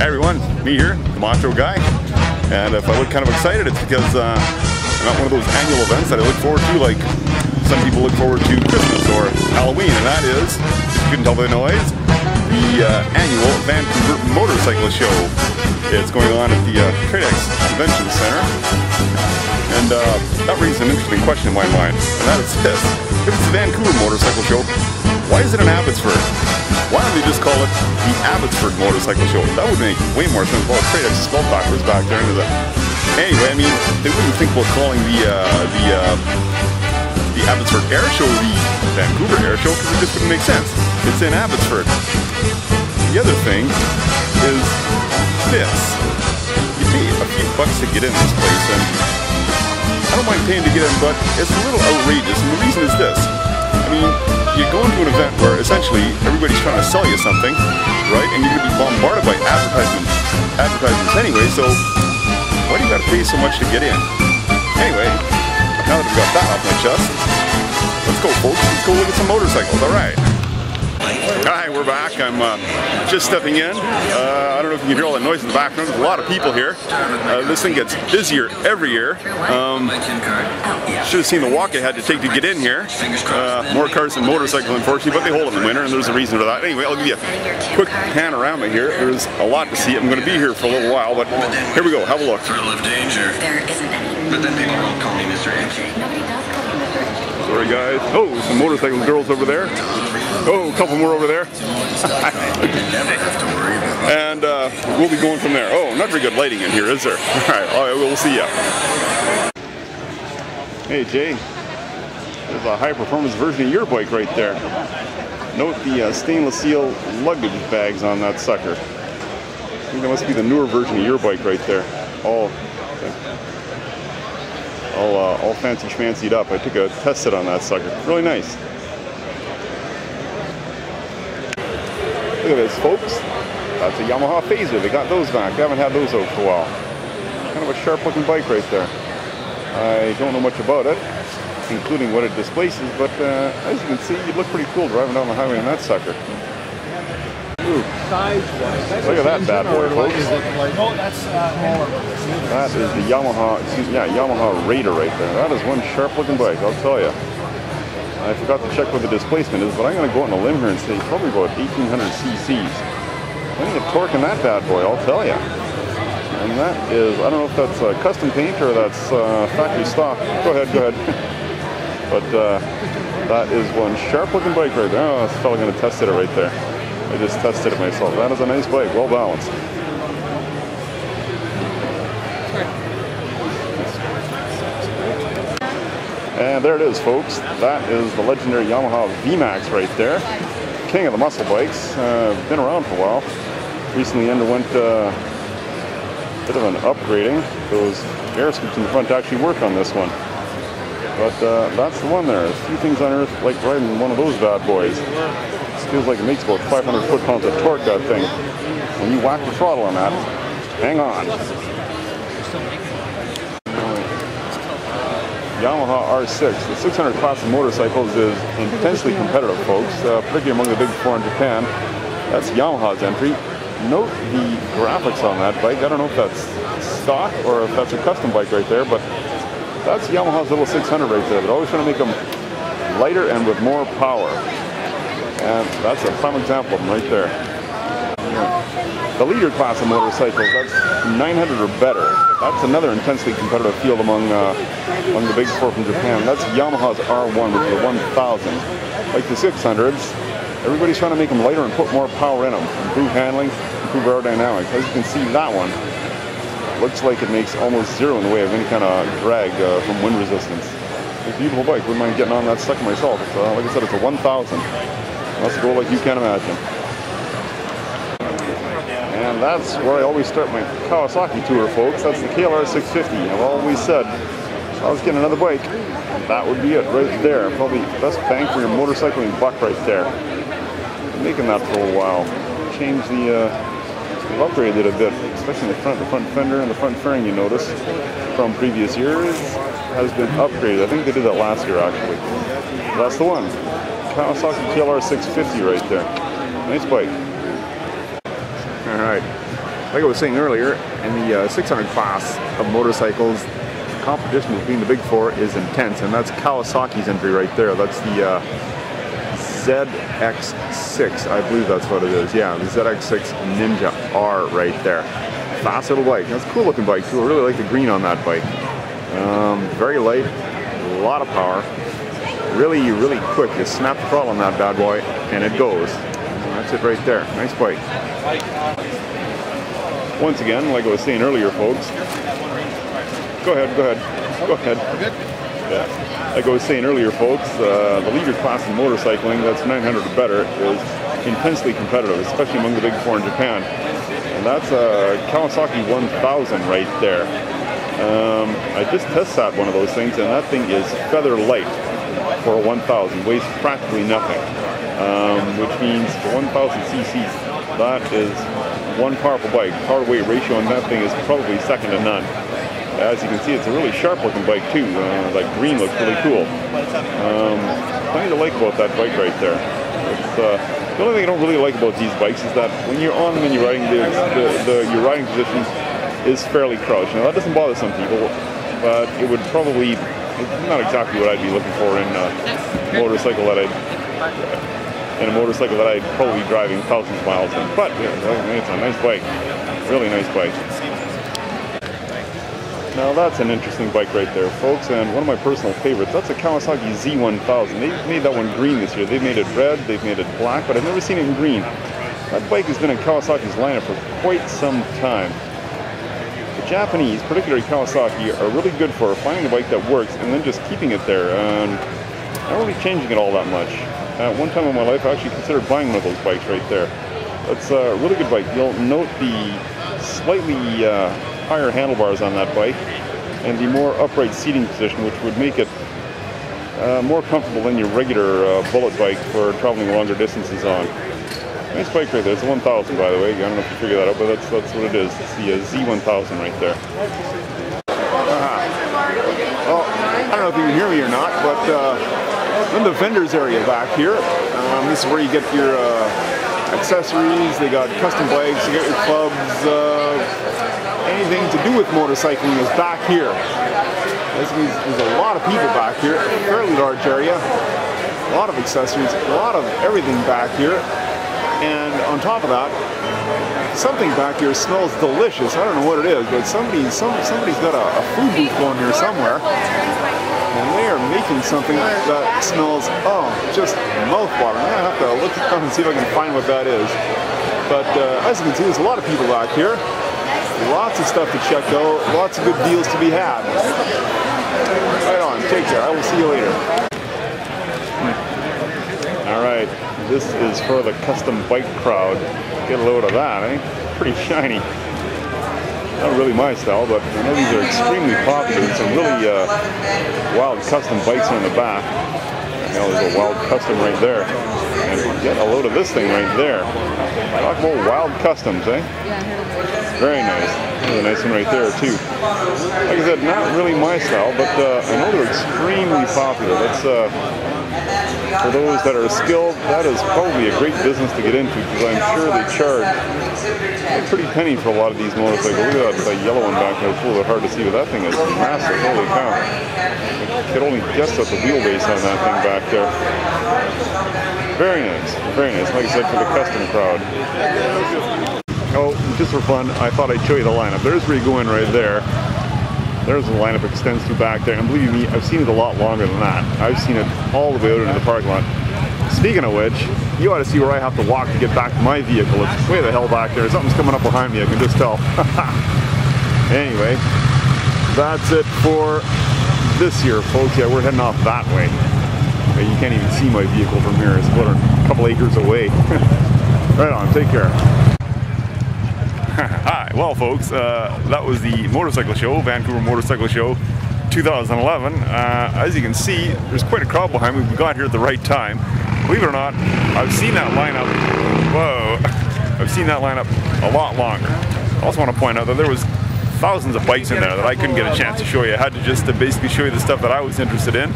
Hey everyone, me here, the Macho Guy. And if I look kind of excited, it's because I'm at one of those annual events that I look forward to, like some people look forward to Christmas or Halloween, and that is, if you couldn't tell by the noise, the annual Vancouver Motorcycle Show. It's going on at the TradeX Convention Center. And that raises an interesting question in my mind, and that is this. If it's the Vancouver Motorcycle Show, why is it in Abbotsford? Why don't they just call it the Abbotsford Motorcycle Show? That would make way more sense. Well, TradeX is spelled backwards back there. Anyway, I mean, they wouldn't think about calling the Abbotsford Air Show the Vancouver Air Show because it just wouldn't make sense. It's in Abbotsford. The other thing is this. You pay a few bucks to get in this place, and I don't mind paying to get in, but it's a little outrageous, and the reason is this. I mean, you go into an event where essentially everybody's trying to sell you something, right? And you're going to be bombarded by advertisements anyway, so why do you got to pay so much to get in? Anyway, now that I've got that off my chest, let's go folks, let's go look at some motorcycles, alright. Hi, we're back. I'm just stepping in. I don't know if you can hear all the noise in the background. There's a lot of people here. This thing gets busier every year. Should have seen the walk I had to take to get in here. More cars than motorcycles, unfortunately, but they hold in the winter, and there's a reason for that. Anyway, I'll give you a quick panorama here. There's a lot to see. I'm going to be here for a little while, but here we go. Have a look. Thrill of danger. There isn't any. But then people won't call me Mr. H. Nobody does call you Mr. H. Sorry, guys. Oh, some motorcycle girls over there. Oh, a couple more over there. And we'll be going from there. Oh, not very good lighting in here, is there? All right, we'll see ya. Hey, Jay. There's a high-performance version of your bike right there. Note the stainless steel luggage bags on that sucker. I think that must be the newer version of your bike right there. All fancy schmancied up. I took a test sit on that sucker. Really nice. Look at this, folks. That's a Yamaha Phaser. They got those back. They haven't had those out for a while. Kind of a sharp-looking bike right there. I don't know much about it, including what it displaces, but as you can see, you'd look pretty cool driving down the highway on that sucker. Ooh. Look at that bad boy, folks. That is the Yamaha, Yamaha Raider right there. That is one sharp-looking bike, I'll tell you. I forgot to check what the displacement is, but I'm going to go on a limb here and say probably about 1,800 cc's. Plenty of torque in that bad boy, I'll tell you. And that is, I don't know if that's custom paint or that's factory stock. Go ahead. But that is one sharp-looking bike right there. Oh, this fella going to test it right there. I just tested it myself. That is a nice bike, well balanced. And there it is, folks. That is the legendary Yamaha VMAX right there. King of the muscle bikes. Been around for a while. Recently underwent a bit of an upgrading. Those air scoops in the front actually work on this one. But that's the one there. A few things on earth like riding one of those bad boys. It feels like it makes about 500 foot-pounds of torque, that thing. When you whack the throttle on that, hang on. Yamaha R6. The 600 class of motorcycles is intensely competitive, folks, particularly among the big four in Japan. That's Yamaha's entry. Note the graphics on that bike. I don't know if that's stock or if that's a custom bike right there, but that's Yamaha's little 600 right there. They're always trying to make them lighter and with more power. And that's a prime example of them right there. The leader class of motorcycles, that's 900 or better. That's another intensely competitive field among the big four from Japan. That's Yamaha's R1, which is a 1000. Like the 600s, everybody's trying to make them lighter and put more power in them. Improve handling, improve aerodynamics. As you can see, that one looks like it makes almost zero in the way of any kind of drag from wind resistance. It's a beautiful bike. Wouldn't mind getting on that sucker myself. It's, like I said, it's a 1000. That's a goal like you can't imagine. And that's where I always start my Kawasaki tour, folks. That's the KLR 650. I've always said, if I was getting another bike, that would be it right there. Probably best bang for your motorcycling buck right there. Been making that for a while. Changed the, upgraded it a bit, especially in the front fender and the front fairing, you notice, from previous years, has been upgraded. I think they did that last year, actually. That's the one. Kawasaki KLR 650 right there. Nice bike. Alright, Like I was saying earlier, in the 600 class of motorcycles, the competition between the big four is intense, and that's Kawasaki's entry right there. That's the ZX6, I believe that's what it is. Yeah, the ZX6 Ninja R right there. Fast little bike. That's a cool looking bike too. I really like the green on that bike. Very light, a lot of power. Really, really quick. You snap the throttle on that bad boy and it goes. That's it right there. Nice bike. Once again, like I was saying earlier, folks. Go ahead. Yeah. Like I was saying earlier, folks, the leader class in motorcycling, that's 900 or better, is intensely competitive, especially among the big four in Japan. And that's a Kawasaki 1000 right there. I just test sat one of those things, and that thing is feather light for a 1000, weighs practically nothing, which means for 1000 cc's, that is one powerful bike. Power to weight ratio on that thing is probably second to none. As you can see, it's a really sharp looking bike too. That green looks really cool. Plenty to like about that bike right there. The only thing I don't really like about these bikes is that when you're on them and you're riding, your riding position is fairly crouched. Now that doesn't bother some people, but it would probably, it's not exactly what I'd be looking for in a motorcycle that I'd probably be driving thousands of miles in. But yeah, it's a nice bike, really nice bike. Now that's an interesting bike right there, folks, and one of my personal favorites. That's a Kawasaki Z1000. They've made that one green this year. They've made it red, they've made it black, but I've never seen it in green. That bike has been in Kawasaki's lineup for quite some time. The Japanese, particularly Kawasaki, are really good for finding a bike that works and then just keeping it there and not really changing it all that much. At one time in my life, I actually considered buying one of those bikes right there. That's a really good bike. You'll note the slightly higher handlebars on that bike and the more upright seating position, which would make it more comfortable than your regular bullet bike for traveling longer distances on. Nice bike right there. It's a 1000, by the way. I don't know if you figure that out, but that's what it is. It's the Z1000 right there. Well, I don't know if you can hear me or not, but in the vendors area back here, this is where you get your accessories. They got custom bikes, you got your clubs, anything to do with motorcycling is back here. There's a lot of people back here, a fairly large area, a lot of accessories, a lot of everything back here. And on top of that, something back here smells delicious. I don't know what it is, but somebody's got a food booth going here somewhere. And they are making something that smells, just mouth-watering. I'm gonna have to look around and see if I can find what that is. But as you can see, there's a lot of people back here. Lots of stuff to check out, lots of good deals to be had. Right on, take care, I will see you later. Alright, this is for the custom bike crowd. Get a load of that, eh? Pretty shiny. Not really my style, but I know these are extremely popular. There's some really wild custom bikes on the back. There's a wild custom right there. And get a load of this thing right there. Talk about wild customs, eh? Very nice. There's a nice one right there too. Like I said, not really my style, but I know they're extremely popular. That's for those that are skilled, that is probably a great business to get into, because I'm sure they charge a pretty penny for a lot of these motorcycles. Look at that yellow one back there. It's a little bit hard to see, but that thing is massive. Holy cow. I could only guess at the wheelbase on that thing back there. Very nice. Very nice. Like I said, for the custom crowd. Oh, just for fun, I thought I'd show you the lineup. There's where you go in right there. There's the lineup extends to back there. And believe me, I've seen it a lot longer than that. I've seen it all the way out into the parking lot. Speaking of which, you ought to see where I have to walk to get back to my vehicle. It's way the hell back there. Something's coming up behind me, I can just tell. Anyway, that's it for this year, folks. Yeah, we're heading off that way. You can't even see my vehicle from here. It's about a couple acres away. Right on, take care. Hi, well folks, that was the motorcycle show, Vancouver Motorcycle Show 2011. As you can see, there's quite a crowd behind me. We got here at the right time. Believe it or not, I've seen that lineup, I've seen that lineup a lot longer. I also want to point out that there was thousands of bikes in there that I couldn't get a chance to show you. I had to just basically show you the stuff that I was interested in.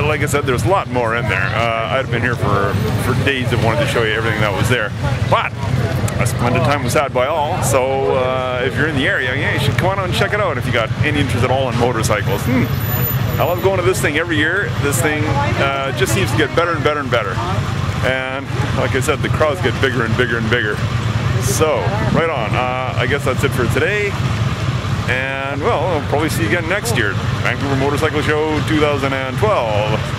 like I said, there's a lot more in there. I'd have been here for days and wanted to show you everything that was there. But a splendid time was had by all. So if you're in the area, yeah, you should come on out and check it out if you got any interest at all in motorcycles. I love going to this thing every year. This thing just seems to get better and better and better. And like I said, the crowds get bigger and bigger and bigger. So, right on. I guess that's it for today. And, well, I'll probably see you again next year. Vancouver Motorcycle Show 2012.